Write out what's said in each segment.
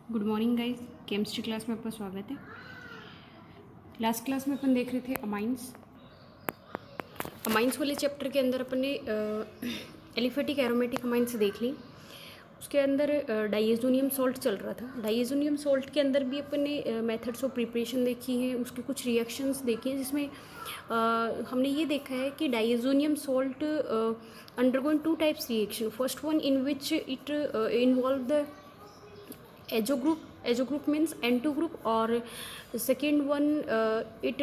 Good morning guys. Chemistry class में आपका स्वागत है। लास्ट क्लास में अपन देख रहे थे अमाइंस वाले चैप्टर के अंदर अपन ने एलिफेटिक एरोमेटिक अमाइंस देख ली। उसके अंदर डाइएजोनियम सॉल्ट चल रहा था। डाइएजोनियम सॉल्ट के अंदर भी अपन ने मेथड्स ऑफ प्रिपरेशन देखी हैं, उसके कुछ रिएक्शंस देखी हैं, जिसमें हमने ये देखा है कि diazonium salt undergoing two types reaction. First one in which it involve the azo group means N2 group, और second one it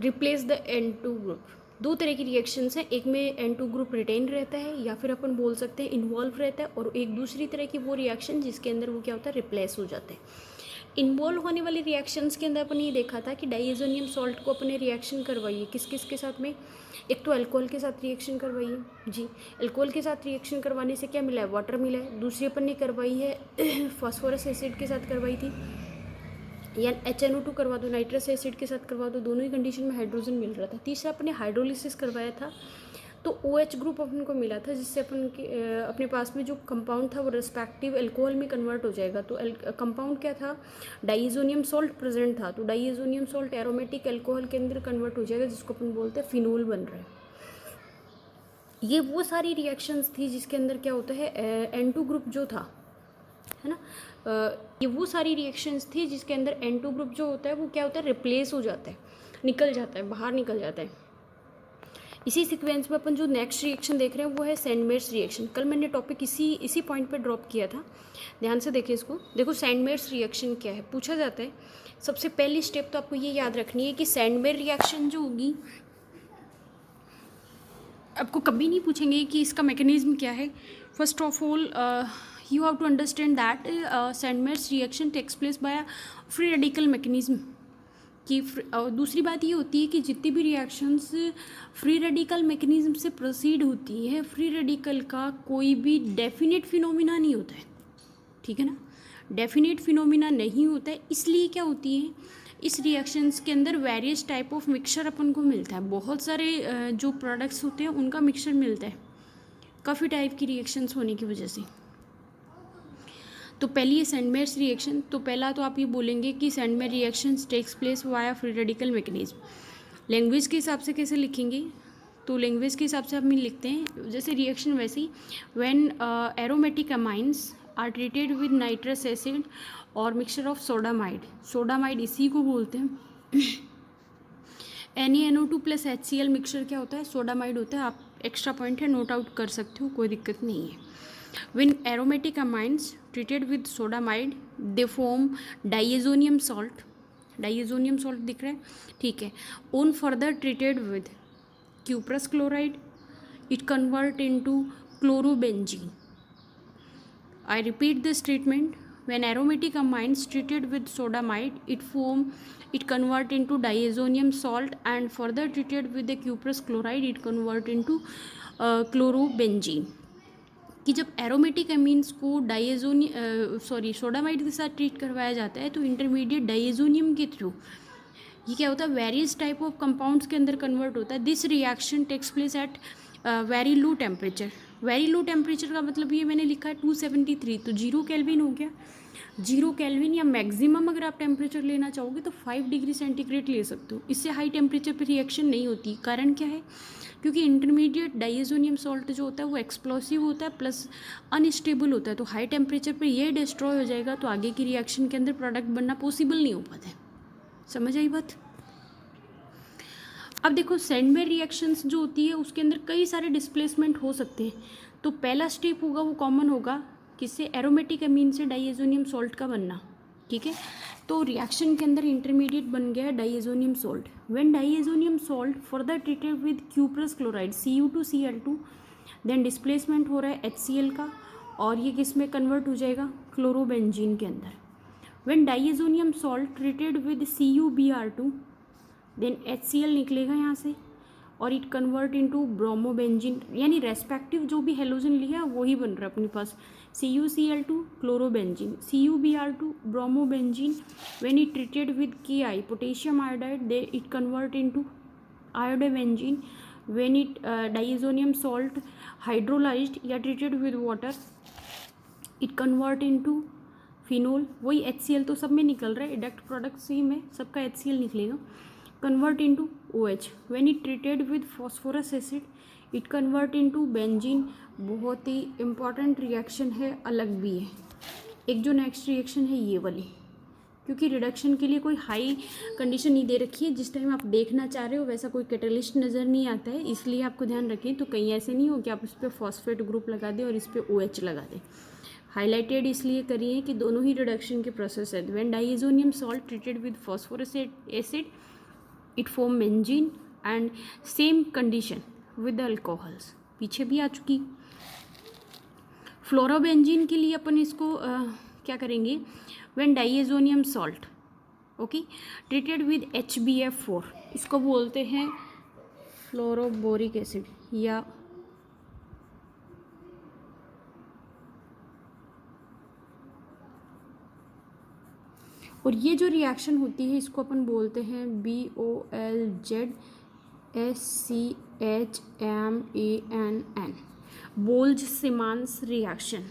replace the N2 group. दो तरह की रिएक्शंस हैं, एक में N2 ग्रुप रिटेन रहता है या फिर अपन बोल सकते हैं इन्वॉल्व रहता है, और एक दूसरी तरह की वो रिएक्शन जिसके अंदर वो क्या होता है, रिप्लेस हो जाता है। इन्वॉल्व होने वाली रिएक्शंस के अंदर अपन ये देखा था कि डाइएजोनियम सॉल्ट को अपने रिएक्शन करवाइए किस किस के साथ में। एक तो अल्कोहल के साथ रिएक्शन करवाइए जी। अल्कोहल के साथ रिएक्शन करवाने से क्या मिला है, वाटर मिला है। दूसरी अपन ने करवाई है फास्फोरस एसिड के साथ करवाई थी, या HNO2 करवा दो, नाइट्रस एसिड के साथ करवा दो, दोनों ही कंडीशन में हाइड्रोजन मिल रहा था। तीसरा अपने हाइड्रोलिसिस करवाया था तो OH ग्रुप अपन को मिला था, जिससे अपन के अपने पास में जो कंपाउंड था वो रिस्पेक्टिव अल्कोहल में कन्वर्ट हो जाएगा। तो कंपाउंड क्या था, डाइएजोनियम सॉल्ट प्रेजेंट था, तो डाइएजोनियम सॉल्ट एरोमेटिक अल्कोहल के अंदर कन्वर्ट हो जाएगा, जिसको अपन बोलते हैं फिनोल बन रहा है। ये वो सारी रिएक्शंस थी जिसके अंदर क्या होता है, N2 ग्रुप जो था, है ना, ये वो सारी रिएक्शंस थी जिसके अंदर N2 ग्रुप जो होता है वो क्या होता है, रिप्लेस हो जाता है, निकल जाता है, बाहर निकल जाता है। इसी सीक्वेंस में अपन जो नेक्स्ट रिएक्शन देख रहे हैं वो है सैंडमेयर्स रिएक्शन। कल मैंने टॉपिक इसी पॉइंट पे ड्रॉप किया था, ध्यान से देखिए इसको। देखो सैंडमेयर्स रिएक्शन क्या है, पूछा जाता है। सबसे पहली स्टेप तो आपको ये याद रखनी है कि सैंडमेयर रिएक्शन जो होगी, आपको कभी नहीं पूछेंगे कि इसका मैकेनिज्म क्या है। First of all you have to understand that Sandmeyer's reaction takes place by free radical mechanism कि दूसरी बात ये होती है कि जितनी भी रिएक्शंस फ्री रेडिकल मैकेनिज्म से प्रोसीड होती है, फ्री रेडिकल का कोई भी डेफिनेट फिनोमिना नहीं होता है, ठीक है ना, डेफिनेट फिनोमिना नहीं होता है। इसलिए क्या होती है, इस रिएक्शंस के अंदर वेरियस टाइप ऑफ मिक्सचर अपन को मिलता है। बहुत सारे जो प्रोडक्ट्स होते हैं उनका मिक्सचर मिलता है, काफ़ी टाइप की रिएक्शंस होने की वजह से। तो पहली है सैंडमेयर्स रिएक्शन। तो पहला तो आप ये बोलेंगे कि Sandmeyer reaction takes place via free radical mechanism. Language के हिसाब से कैसे लिखेंगे, तो लैंग्वेज के हिसाब से हम लिखते हैं जैसे रिएक्शन वैसे ही, when aromatic amines are treated with nitrous acid और मिक्सचर ऑफ सोडामाइड। सोडामाइड इसी को बोलते हैं। NaNO2 प्लस HCl मिक्सचर क्या होता है, सोडामाइड होता है। आप एक्स्ट्रा पॉइंट है, नोट आउट कर सकते हो, कोई दिक्कत नहीं है। When aromatic amines treated with sodamide they form diazonium salt। Diazonium salt दिख रहा है, ठीक है। On further treated with cuprous chloride it convert into chlorobenzene। I repeat this treatment, when aromatic amines treated with sodamide it convert into diazonium salt, and further treated with the cuprous chloride it convert into chlorobenzene। कि जब aromatic amines को sodamide के साथ treat करवाया जाता है तो intermediate diazonium के थ्रू ये क्या होता है, वेरियस टाइप ऑफ कंपाउंड्स के अंदर कन्वर्ट होता है। This reaction takes place at very low temperature. Very low temperature का मतलब ये मैंने लिखा है 273, तो 0 केल्विन हो गया। 0 केल्विन या मैक्सिमम अगर आप टेम्परेचर लेना चाहोगे तो 5 डिग्री सेंटीग्रेड ले सकते हो। इससे हाई टेम्परेचर पर रिएक्शन नहीं होती। कारण क्या है, क्योंकि इंटरमीडिएट डाइएजोनियम सॉल्ट जो होता है वो एक्सप्लोसिव होता है प्लस अनस्टेबल होता है, तो हाई टेम्परेचर पर ये डिस्ट्रॉय हो जाएगा, तो आगे की रिएक्शन के अंदर प्रोडक्ट बनना पॉसिबल नहीं हो पाता है। समझ आई बात। अब देखो सैंडमेयर रिएक्शंस जो होती है उसके अंदर कई सारे डिस्प्लेसमेंट हो सकते हैं। तो पहला स्टेप होगा वो कॉमन होगा, किससे, एरोमेटिक अमीन से डाइएजोनियम सॉल्ट का बनना, ठीक है। तो रिएक्शन के अंदर इंटरमीडिएट बन गया है diazonium salt. When diazonium salt further treated with cuprous chloride Cu2Cl2, then displacement हो रहा है HCl का, और ये किस में कन्वर्ट हो जाएगा, क्लोरोबेंजीन के अंदर। When diazonium salt treated with CuBr2, then HCl निकलेगा यहाँ से और इट कन्वर्ट इनटू ब्रोमोबेंजीन, यानी रेस्पेक्टिव जो भी हेलोजन लिया वही बन रहा है अपने पास। CuCl2 chlorobenzene, CuBr2 bromobenzene. When it treated with Ki potassium iodide, they it convert into iodobenzene. When it diazonium salt hydrolysed या treated with water it convert into phenol, वही HCl तो सब में निकल रहा है, एडक्ट प्रोडक्ट सेम है, सबका HCl निकलेगा। Convert into OH, when it treated with phosphorous acid it convert into benzene. बहुत ही इंपॉर्टेंट रिएक्शन है, अलग भी है। एक जो नेक्स्ट रिएक्शन है ये वाली, क्योंकि रिडक्शन के लिए कोई हाई कंडीशन नहीं दे रखी है, जिस टाइम आप देखना चाह रहे हो वैसा कोई कैटलिस्ट नज़र नहीं आता है, इसलिए आपको ध्यान रखें। तो कहीं ऐसे नहीं हो कि आप इस पर फॉस्फेट ग्रुप लगा दें और इस पर OH लगा दें। हाईलाइटेड इसलिए करिए कि दोनों ही रिडक्शन के प्रोसेस है। When diazonium salt treated with phosphorous acid it form benzene and same condition with alcohols, पीछे भी आ चुकी। फ्लोरोबेंजीन के लिए अपन इसको क्या करेंगे, when diazonium salt okay treated with HBF4, इसको बोलते हैं फ्लोरोबोरिक एसिड या और ये जो रिएक्शन होती है इसको अपन बोलते हैं BOLZSCHMANN, बोल्ज-सिमन्स रिएक्शन।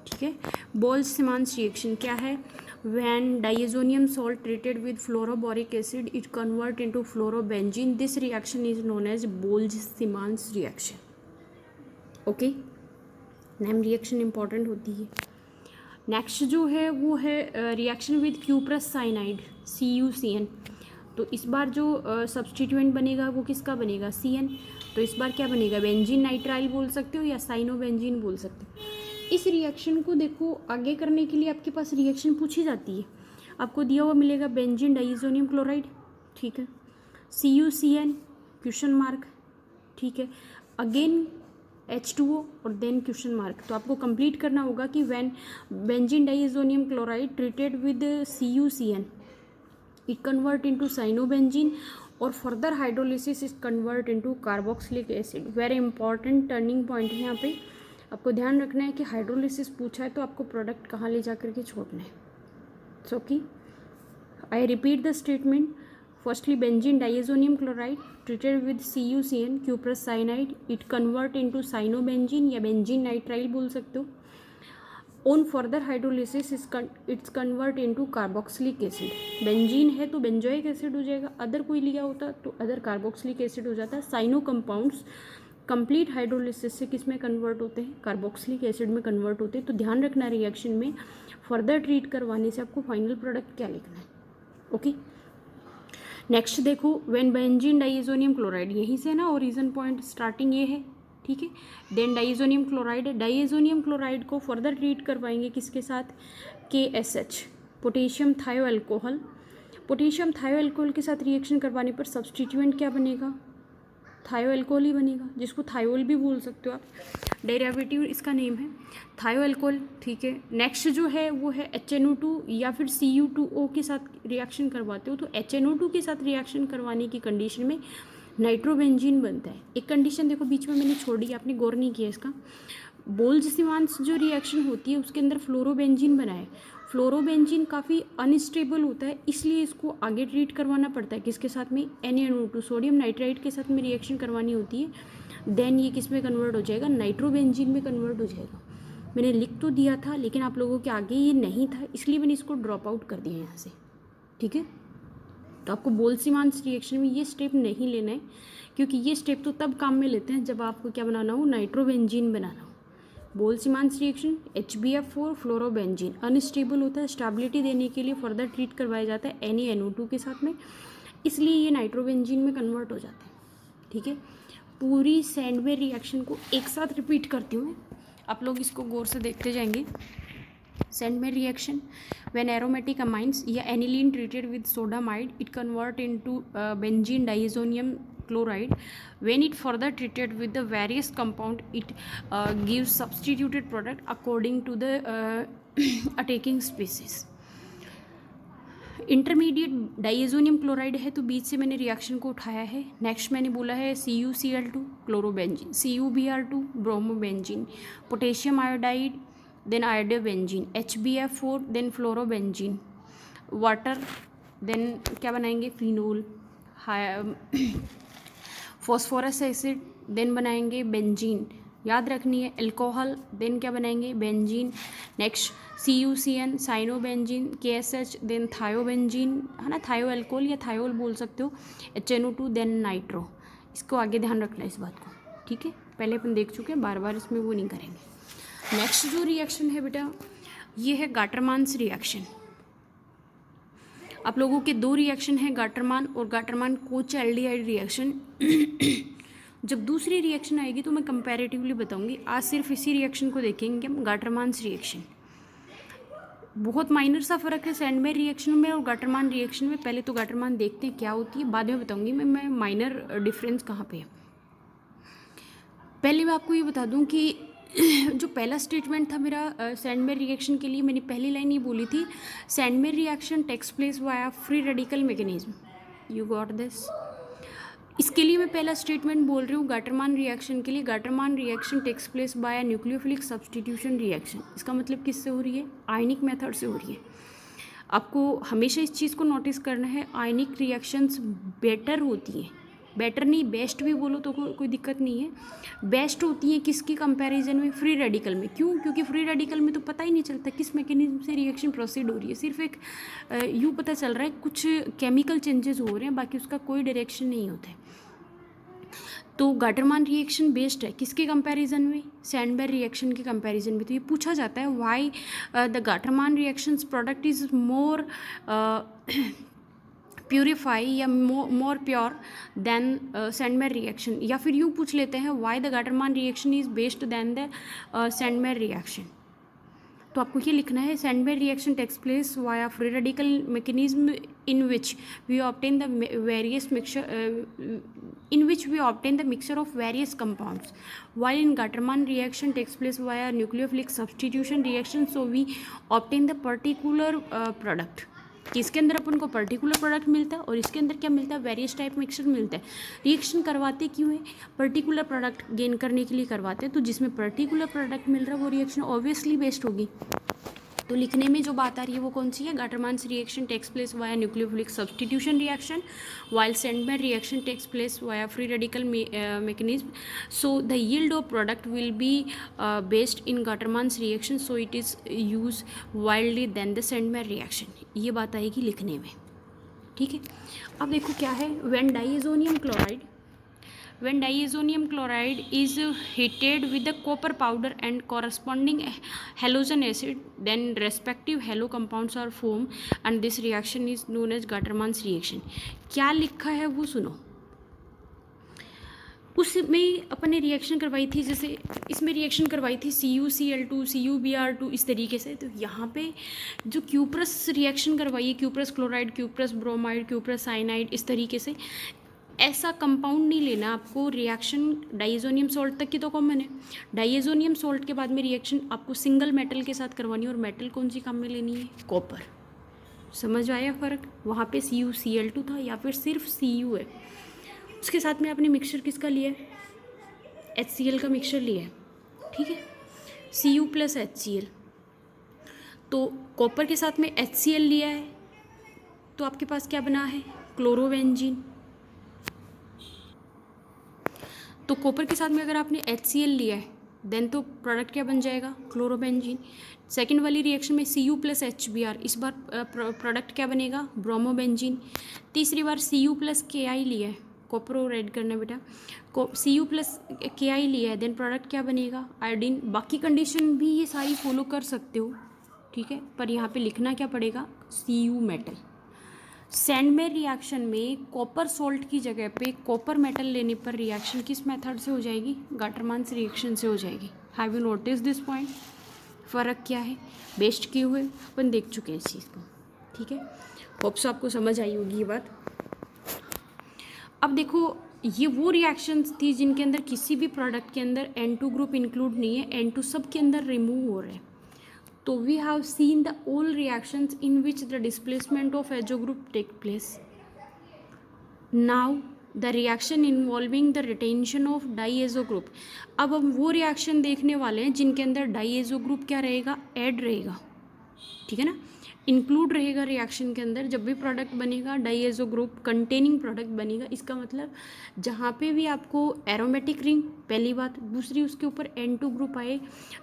ठीक है, बोल्ज-सिमन्स रिएक्शन क्या है, when diazonium salt treated with fluoroboric acid it convert into fluorobenzene, this reaction is known as Balz Schiemann reaction. Okay, name reaction important होती है। नेक्स्ट जो है वो है reaction with cuprous cyanide CuCN। तो इस बार जो सब्सटीट्यूएंट बनेगा वो किसका बनेगा, CN। तो इस बार क्या बनेगा, बेंजीन नाइट्राइल बोल सकते हो या साइनोबेंजीन बोल सकते हो। इस रिएक्शन को देखो आगे करने के लिए आपके पास रिएक्शन पूछी जाती है, आपको दिया हुआ मिलेगा बेंजीन डाइएजोनियम क्लोराइड, ठीक है, CuCN क्वेश्चन मार्क, ठीक है, अगेन H2O और देन क्वेश्चन मार्क। तो आपको कंप्लीट करना होगा कि when benzene diazonium chloride treated with CuCN it convert into cyanobenzene और further hydrolysis is convert into carboxylic acid. Very important turning point है यहाँ पे, आपको ध्यान रखना है कि हाइड्रोलिसिस पूछा है तो आपको प्रोडक्ट कहाँ ले जा करके छोड़ना है। सो कि I repeat the statement, firstly benzene diazonium chloride treated with CuCN cuprous cyanide it convert into cyanobenzene या बेंजीन नाइट्राइल बोल सकते हो। On further hydrolysis it's convert into carboxylic acid. Benzene है तो बेंजोइक एसिड हो जाएगा, अदर कोई लिया होता तो अदर कार्बोक्सिलिक एसिड हो जाता है। साइनो कंपाउंड्स कंप्लीट हाइड्रोलिसिस से किस में कन्वर्ट होते हैं, कार्बोक्सिलिक एसिड में कन्वर्ट होते हैं। तो ध्यान रखना रिएक्शन में फर्दर ट्रीट करवाने से आपको फाइनल प्रोडक्ट क्या लिखना है। ओके, नेक्स्ट देखो, व्हेन बेंजीन डाइएजोनियम क्लोराइड, यहीं से ना ओरिजिन पॉइंट स्टार्टिंग ये है, ठीक है। Then diazonium chloride, diazonium chloride को फर्दर ट्रीट करवाएंगे किसके साथ, KSH potassium thio alcohol. Potassium thio alcohol के साथ रिएक्शन करवाने पर सब्सटीट्यूएंट क्या बनेगा, थायो अल्कोहल ही बनेगा, जिसको थायोल भी बोल सकते हो आप, डेरिवेटिव इसका नेम है थायो अल्कोहल, ठीक है। नेक्स्ट जो है वो है HNO2 या फिर Cu2O के साथ रिएक्शन करवाते हो तो HNO2 के साथ रिएक्शन करवाने की कंडीशन में नाइट्रोबेंजीन बनता है। एक कंडीशन देखो बीच में मैंने छोड़ दी, आपने गौर नहीं किया इसका, बोल्ज-सिमन्स जो रिएक्शन होती है उसके अंदर फ्लोरोबेंजीन बना है। फ्लोरोबेंजीन काफ़ी अनस्टेबल होता है, इसलिए इसको आगे ट्रीट करवाना पड़ता है किसके साथ में, NaNO2 सोडियम नाइट्राइट के साथ में रिएक्शन करवानी होती है। देन ये किस में कन्वर्ट हो जाएगा, नाइट्रोबेंजीन में कन्वर्ट हो जाएगा। मैंने लिख तो दिया था लेकिन आप लोगों के आगे ये नहीं था, इसलिए मैंने इसको ड्रॉप आउट कर दिया यहाँ से, ठीक है। तो आपको बोल्ज-सिमन्स रिएक्शन में ये स्टेप नहीं लेना है, क्योंकि ये स्टेप तो तब काम में लेते हैं जब आपको क्या बनाना हो, नाइट्रोबेंजीन बनाना हो। बोल्ज-सिमन्स रिएक्शन HBF4 फ्लोरोबेंजीन अनस्टेबल होता है, स्टेबिलिटी देने के लिए फर्दर ट्रीट करवाया जाता है NaNO2 के साथ में, इसलिए ये नाइट्रोबेंजीन में कन्वर्ट हो जाते हैं, ठीक है। पूरी सैंडवेयर रिएक्शन को एक साथ रिपीट करती हूँ मैं, आप लोग इसको गौर से देखते जाएंगे। सैंडवेयर रिएक्शन, व्हेन एरोमेटिक अमाइंस या aniline treated with sodamide it convert into benzene diazonium chloride. When it further treated with the various compound, it gives substituted product according to the attacking species. Intermediate diazonium chloride है तो बीच से मैंने reaction को उठाया है। Next मैंने बोला है CuCl2 chlorobenzene, CuBr2 bromobenzene, potassium iodide, then iodobenzene, HBF4, then fluorobenzene, water, then क्या बनाएंगे, फिनोल, फॉस्फोरस एसिड, देन बनाएंगे बेंजीन, याद रखनी है। अल्कोहल, देन क्या बनाएंगे, benzene, next CuCN cyanobenzene, KSH, then thiobenzene, है ना, थायो अल्कोहल या थायोल बोल सकते हो, HNO2, देन नाइट्रो। इसको आगे ध्यान रखना है इस बात को, ठीक है। पहले अपन देख चुके हैं, बार बार इसमें वो नहीं करेंगे। नेक्स्ट जो रिएक्शन है बेटा, ये है गाटरमान्स रिएक्शन। आप लोगों के दो रिएक्शन है, गाटरमान और गाटरमान कोच एल्डिहाइड रिएक्शन। जब दूसरी रिएक्शन आएगी तो मैं कंपैरेटिवली बताऊंगी। आज सिर्फ इसी रिएक्शन को देखेंगे हम, गाटरमान्स रिएक्शन। बहुत माइनर सा फ़र्क है सैंडमेयर रिएक्शन में और गाटरमान रिएक्शन में। पहले तो गाटरमान देखते हैं क्या होती है, बाद में बताऊंगी मैं माइनर डिफरेंस कहाँ पे है। पहले मैं आपको ये बता दूं कि जो पहला स्टेटमेंट था मेरा सैंडमेयर रिएक्शन के लिए, मैंने पहली लाइन ये बोली थी, Sandmeyer reaction takes place via free radical mechanism. You got this. इसके लिए मैं पहला स्टेटमेंट बोल रही हूँ गाटरमान रिएक्शन के लिए, Gattermann reaction takes place by nucleophilic substitution reaction. इसका मतलब किससे हो रही है, आयनिक मेथड से हो रही है। आपको हमेशा इस चीज़ को नोटिस करना है, आयनिक रिएक्शंस बेटर होती हैं, बेटर नहीं बेस्ट भी बोलो तो कोई दिक्कत नहीं है। बेस्ट होती है किसकी कंपैरिजन में, फ्री रेडिकल में। क्यों? क्योंकि फ्री रेडिकल में तो पता ही नहीं चलता किस मैकेनिज्म से रिएक्शन प्रोसीड हो रही है, सिर्फ एक यूँ पता चल रहा है कुछ केमिकल चेंजेस हो रहे हैं, बाकी उसका कोई डायरेक्शन नहीं होता है। तो गाटरमान रिएक्शन बेस्ड है किसके कंपैरिजन में, सैंडमेयर रिएक्शन के कंपैरिजन में। तो ये पूछा जाता है why the Gattermann reactions product is more purify या more pure than Sandmeyer reaction, या फिर यूँ पूछ लेते हैं why the Gattermann reaction is best than the Sandmeyer reaction. तो आपको ये लिखना है, Sandmeyer reaction takes place via free radical mechanism in which we obtain the various mixture of various compounds, while in Gaterman reaction takes place via nucleophilic substitution reaction, so we obtain the particular product। कि इसके अंदर अपन को particular product मिलता है और इसके अंदर क्या मिलता है, वेरियस टाइप मिक्सचर मिलता है। रिएक्शन करवाते क्यों है, पर्टिकुलर प्रोडक्ट गेन करने के लिए करवाते हैं। तो जिसमें पर्टिकुलर प्रोडक्ट मिल रहा है वो रिएक्शन ऑब्वियसली बेस्ट होगी। तो लिखने में जो बात आ रही है वो कौन सी है, Gattermann's reaction takes place via nucleophilic substitution reaction, while Sandmeyer reaction takes place via free radical mechanism, so the yield of product will be based in Gaterman's reaction, so it is used wildly than the Sandmeyer reaction। ये बात आएगी लिखने में, ठीक है। अब देखो क्या है, when diazonium chloride is heated with the copper powder and corresponding halogen acid, then respective halo compounds are formed and this reaction is known as Gaterman's reaction। क्या लिखा है वो सुनो। उसमें अपन ने रिएक्शन करवाई थी, जैसे इसमें रिएक्शन करवाई थी CuCl2 CuBr2 इस तरीके से। तो यहाँ पे जो क्यूप्रस रिएक्शन करवाई है, cuprous chloride, cuprous bromide, cuprous cyanide, इस तरीके से ऐसा कंपाउंड नहीं लेना आपको। रिएक्शन डाइएजोनियम सॉल्ट तक की तो कॉमन है, डाइएजोनियम सॉल्ट के बाद में रिएक्शन आपको सिंगल मेटल के साथ करवानी है, और मेटल कौन सी काम में लेनी है, कॉपर। समझ आया फ़र्क? वहाँ पे CuCl2 था, या फिर सिर्फ Cu है। उसके साथ में आपने मिक्सचर किसका लिया है, HCl का मिक्सचर लिया है, ठीक है, Cu प्लस HCl। तो कॉपर के साथ में HCl लिया है, तो आपके पास क्या बना है, क्लोरोबेंजीन। तो कॉपर के साथ में अगर आपने HCl लिया है देन तो प्रोडक्ट क्या बन जाएगा, क्लोरोबेंजीन। सेकेंड वाली रिएक्शन में Cu प्लस HBr, इस बार प्रोडक्ट क्या बनेगा, ब्रोमोबेंजीन। तीसरी बार Cu प्लस Ki लिया है, कॉपर और ऐड करना बेटा, Cu प्लस Ki लिया है, देन प्रोडक्ट क्या बनेगा, आयोडीन। बाकी कंडीशन भी ये सारी फॉलो कर सकते हो, ठीक है, पर यहाँ पे लिखना क्या पड़ेगा, Cu मेटल। सैंडमेयर रिएक्शन में कॉपर सॉल्ट की जगह पे कॉपर मेटल लेने पर रिएक्शन किस मेथड से हो जाएगी, गाटरमान्स रिएक्शन से हो जाएगी। Have you notice this point? फ़र्क क्या है, बेस्ट किए हुए अपन देख चुके हैं इस चीज़ को, ठीक है। होप्स आपको समझ आई होगी ये बात। अब देखो, ये वो रिएक्शंस थी जिनके अंदर किसी भी प्रोडक्ट के अंदर N2 ग्रुप इंक्लूड नहीं है, N2 सब के अंदर रिमूव हो रहे हैं। तो we have seen the all reactions in which the displacement of azo group take place. Now the reaction involving the retention of diazo group. अब हम वो रिएक्शन देखने वाले हैं जिनके अंदर डाईएजो ग्रुप क्या रहेगा, ऐड रहेगा, ठीक है ना। इंक्लूड रहेगा रिएक्शन के अंदर, जब भी प्रोडक्ट बनेगा डाइएज़ो ग्रुप कंटेनिंग प्रोडक्ट बनेगा, इसका मतलब जहाँ पे भी आपको एरोमेटिक रिंग, पहली बात, दूसरी उसके ऊपर N2 ग्रुप आए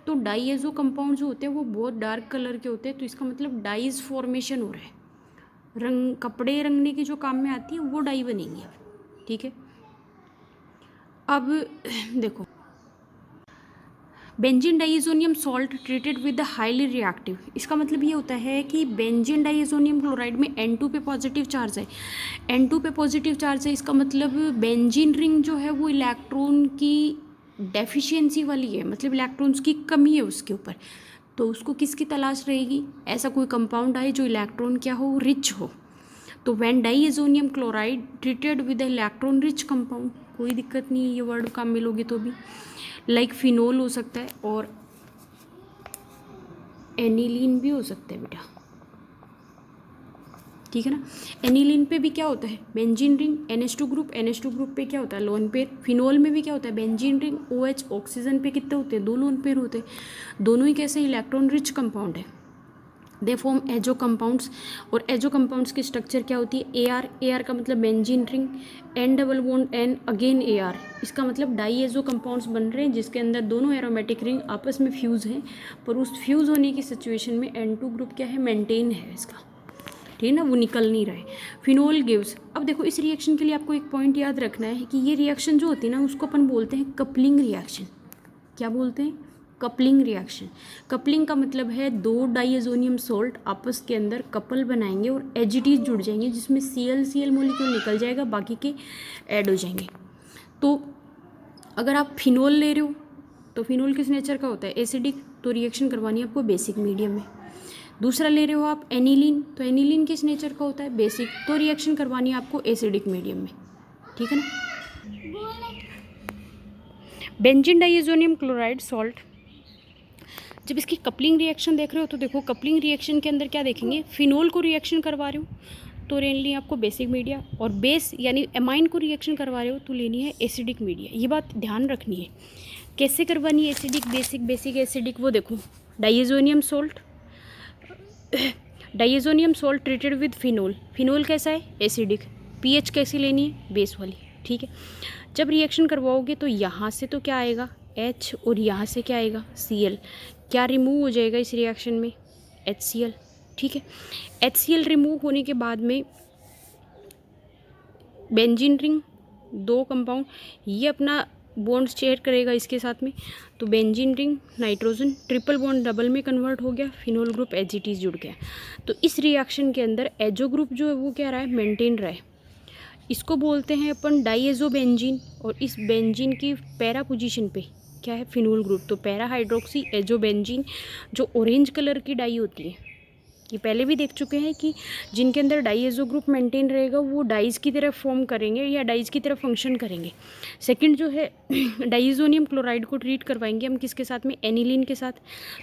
तो डाइएज़ो कंपाउंड जो होते हैं वो बहुत डार्क कलर के होते हैं, तो इसका मतलब डाइज फॉर्मेशन हो रहा है, रंग कपड़े रंगने के जो काम में आती है वो डाई बनेंगी अब, ठीक है। अब देखो, benzene diazonium salt treated with the highly reactive, इसका मतलब ये होता है कि बेंजीन डाइएज़ोनियम क्लोराइड में N2 पे पॉजिटिव चार्ज है, N2 पे पॉजिटिव चार्ज है, इसका मतलब बेंजीन रिंग जो है वो इलेक्ट्रॉन की डेफिशिएंसी वाली है, मतलब इलेक्ट्रॉन्स की कमी है उसके ऊपर, तो उसको किसकी तलाश रहेगी, ऐसा कोई कंपाउंड आए जो इलेक्ट्रॉन क्या हो, रिच हो। तो when diazonium chloride treated with electron rich compound, कोई दिक्कत नहीं है, ये वर्ड काम मिलोगे तो भी, लाइक फिनोल हो सकता है और एनिलीन भी हो सकता है बेटा, ठीक है ना। एनिलीन पे भी क्या होता है, benzene ring, NH2 group, NH2 group पे क्या होता है, लोन पेयर। फिनोल में भी क्या होता है, बेंजीन रिंग, OH, ऑक्सीजन पे कितने होते हैं, 2 लोन पेयर होते हैं, दोनों ही कैसे इलेक्ट्रॉन रिच कंपाउंड है, दे फॉर्म एजो कंपाउंड्स। और एजो कंपाउंड्स की स्ट्रक्चर क्या होती है, AR का मतलब benzene ring, N double bond N again AR, इसका मतलब डाई एजो कंपाउंड्स बन रहे हैं जिसके अंदर दोनों एरोमेटिक रिंग आपस में फ्यूज़ हैं, पर उस फ्यूज़ होने की सिचुएशन में N2 ग्रुप क्या है, मेंटेन है इसका, ठीक है ना, वो निकल नहीं रहा है। फिनोल गिव्स, अब देखो इस रिएक्शन के लिए आपको एक पॉइंट याद रखना है कि ये रिएक्शन जो होती है ना उसको अपन बोलते हैं कपलिंग रिएक्शन। क्या बोलते हैं, कपलिंग रिएक्शन। कपलिंग का मतलब है दो डाइएज़ोनियम सॉल्ट आपस के अंदर कपल बनाएंगे और एजिटीज जुड़ जाएंगे जिसमें Cl मोलिक्यूल निकल जाएगा, बाकी के ऐड हो जाएंगे। तो अगर आप फिनोल ले रहे हो तो फिनोल किस नेचर का होता है, एसिडिक, तो रिएक्शन करवानी है आपको बेसिक मीडियम में। दूसरा ले रहे हो आप एनिलीन, तो एनिलीन किस नेचर का होता है, बेसिक, तो रिएक्शन करवानी है आपको एसिडिक मीडियम में, ठीक है ना। बेंजीन डाइएज़ोनियम क्लोराइड सॉल्ट, जब इसकी कपलिंग रिएक्शन देख रहे हो तो देखो कपलिंग रिएक्शन के अंदर क्या देखेंगे, फिनोल को रिएक्शन करवा रहे हो तो लेनी है आपको बेसिक मीडिया, और बेस यानी एमाइन को रिएक्शन करवा रहे हो तो लेनी है एसिडिक मीडिया। ये बात ध्यान रखनी है, कैसे करवानी है एसिडिक बेसिक, बेसिक एसिडिक, वो देखो diazonium salt, diazonium salt treated with phenol, phenol कैसा है, एसिडिक, पीएच कैसी लेनी है, बेस वाली, ठीक है। जब रिएक्शन करवाओगे तो यहाँ से तो क्या आएगा H और यहाँ से क्या आएगा Cl, क्या रिमूव हो जाएगा इस रिएक्शन में, HCl, ठीक है। HCl रिमूव होने के बाद में बेंजीन रिंग, दो कंपाउंड, ये अपना बॉन्ड शेयर करेगा इसके साथ में, तो benzene ring nitrogen, triple bond double में कन्वर्ट हो गया, फिनोल ग्रुप एजिटीज जुड़ गया। तो इस रिएक्शन के अंदर एजो ग्रुप जो है वो क्या रहा है, मेंटेन रहा है, इसको बोलते हैं अपन डाइएज़ो बेंजीन, और इस बेंजीन की पैरा पोजीशन पे क्या है, फिनोल ग्रुप, तो पैरा हाइड्रोक्सी एजो बेंजीन, जो ऑरेंज कलर की डाई होती है, ये पहले भी देख चुके हैं कि जिनके अंदर डाइएज़ो ग्रुप मेंटेन रहेगा वो डाइज की तरह फॉर्म करेंगे या डाइज की तरह फंक्शन करेंगे। सेकंड जो है डाइएज़ोनियम क्लोराइड को ट्रीट करवाएंगे हम किसके साथ में, एनिलीन के साथ।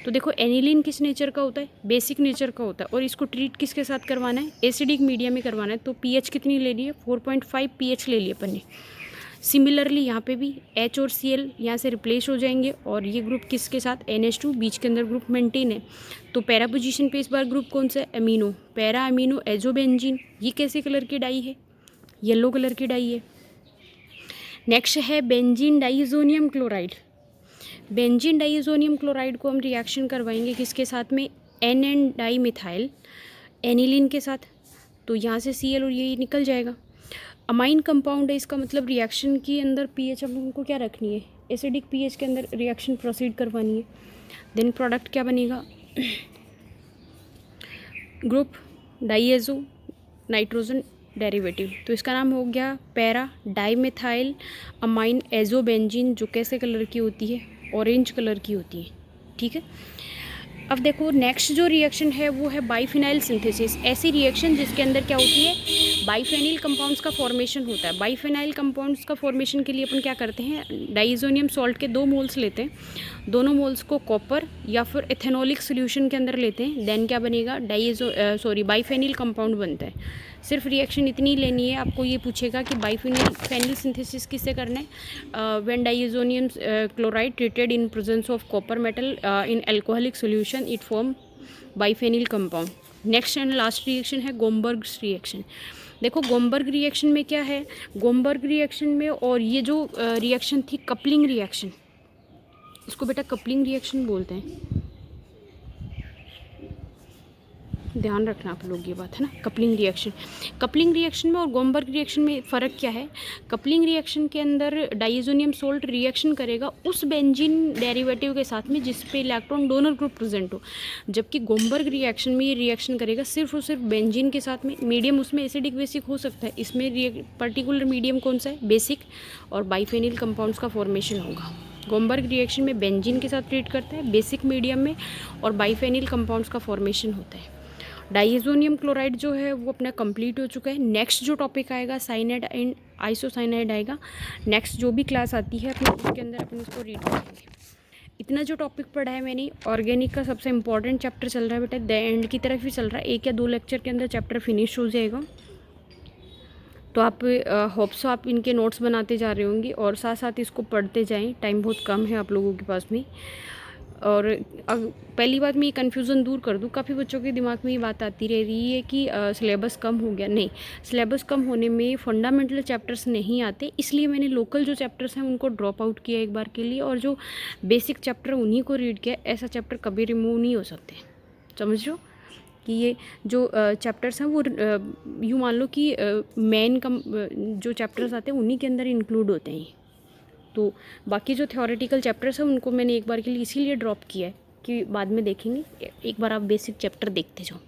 तो देखो एनिलीन किस नेचर का होता है, बेसिक नेचर का होता है, और इसको ट्रीट किसके साथ करवाना है, एसिडिक मीडियम में करवाना है। तो पीएच कितनी ले ली है, 4.5 पीएच ले लिया अपन ने। सिमिलरली यहाँ पे भी H और Cl यहाँ से रिप्लेस हो जाएंगे, और ये ग्रुप किसके साथ, NH2, बीच के अंदर ग्रुप मेंटेन है। तो पैरा पोजीशन पे इस बार ग्रुप कौन सा है, अमीनो, पैरा अमीनो एजोबेंजीन, ये कैसे कलर की डाई है, येलो कलर की डाई है। नेक्स्ट है बेंजीन डाइएज़ोनियम क्लोराइड, बेंजीन डाइएज़ोनियम क्लोराइड को हम रिएक्शन करवाएंगे किसके साथ में, NN डाई मिथाइल एनिलीन के साथ, तो यहाँ से Cl और ये निकल जाएगा। अमाइन कंपाउंड है, इसका मतलब रिएक्शन के अंदर पीएच हम उनको क्या रखनी है, एसिडिक पीएच के अंदर रिएक्शन प्रोसीड करवानी है। देन प्रोडक्ट क्या बनेगा, ग्रुप डाइएज़ो नाइट्रोजन डेरिवेटिव, तो इसका नाम हो गया पैरा डाइमेथाइल अमाइन एजोबेंजीन, जो कैसे कलर की होती है, ऑरेंज कलर की होती है, ठीक है। अब देखो नेक्स्ट जो रिएक्शन है वो है बाइफिनाइल सिंथेसिस, ऐसी रिएक्शन जिसके अंदर क्या होती है, बाइफेनिल कंपाउंड्स का फॉर्मेशन होता है। बाइफेनाइल कंपाउंड्स का फॉर्मेशन के लिए अपन क्या करते हैं, डाइएज़ोनियम सॉल्ट के 2 मोल्स लेते हैं, दोनों मोल्स को कॉपर या फिर एथेनॉलिक सोल्यूशन के अंदर लेते हैं, देन क्या बनेगा, बाइफेनिल कंपाउंड बनता है। सिर्फ रिएक्शन इतनी लेनी है, आपको ये पूछेगा कि बाइफेनिल सिंथेसिस किससे करना है, when diazonium chloride treated in presence of copper metal in alcoholic solution it form biphenyl compound. Next and last reaction है गोमबर्ग्स रिएक्शन। देखो गोमबर्ग रिएक्शन में क्या है, गोमबर्ग रिएक्शन में और ये जो रिएक्शन थी कपलिंग रिएक्शन, इसको बेटा कपलिंग रिएक्शन बोलते हैं, ध्यान रखना आप लोग ये बात है ना। कपलिंग रिएक्शन में और गोमबर्ग रिएक्शन में फ़र्क क्या है। कपलिंग रिएक्शन के अंदर डाइएजोनियम सोल्ट रिएक्शन करेगा उस बेंजीन डेरिवेटिव के साथ में जिस पे इलेक्ट्रॉन डोनर ग्रुप प्रेजेंट हो, जबकि गोमबर्ग रिएक्शन में ये रिएक्शन करेगा सिर्फ और सिर्फ बेंजीन के साथ में। मीडियम उसमें एसिडिक बेसिक हो सकता है, इसमें पर्टिकुलर मीडियम कौन सा है, बेसिक, और बाइफेनिल कंपाउंड्स का फॉर्मेशन होगा। गोमबर्ग रिएक्शन में बेंजीन के साथ ट्रीट करता है बेसिक मीडियम में, और बाइफेनिल कंपाउंड्स का फॉर्मेशन होता है। डाइएजोनियम क्लोराइड जो है वो अपना कंप्लीट हो चुका है। नेक्स्ट जो टॉपिक आएगा साइनाइड एंड आइसोसाइनाइड आएगा। नेक्स्ट जो भी क्लास आती है अपने उसके अंदर अपन इसको रीड करेंगे। इतना जो टॉपिक पढ़ा है मैंने, ऑर्गेनिक का सबसे इंपॉर्टेंट चैप्टर चल रहा है बेटा, द एंड की तरफ ही चल रहा है। 1 या 2 लेक्चर के अंदर चैप्टर फिनिश हो जाएगा। तो आप होप्स आप इनके नोट्स बनाते जा रहे होंगे और साथ साथ इसको पढ़ते जाएं। टाइम बहुत कम है आप लोगों के पास में। और पहली बात मैं ये कन्फ्यूज़न दूर कर दूँ, काफ़ी बच्चों के दिमाग में ये बात आती रह रही है कि सिलेबस कम हो गया। नहीं, सिलेबस कम होने में फंडामेंटल चैप्टर्स नहीं आते, इसलिए मैंने लोकल जो चैप्टर्स हैं उनको ड्रॉप आउट किया एक बार के लिए, और जो बेसिक चैप्टर उन्हीं को रीड किया। ऐसा चैप्टर कभी रिमूव नहीं हो सकते, समझ रहे हो कि ये जो चैप्टर्स हैं वो यूँ मान लो कि मेन जो चैप्टर्स आते हैं उन्हीं के अंदर इंक्लूड होते हैं। तो बाकी जो थ्योरेटिकल चैप्टर्स हैं उनको मैंने एक बार के लिए इसीलिए ड्रॉप किया है कि बाद में देखेंगे। एक बार आप बेसिक चैप्टर देखते जाओ।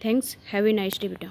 Thanks, have a nice day बेटा।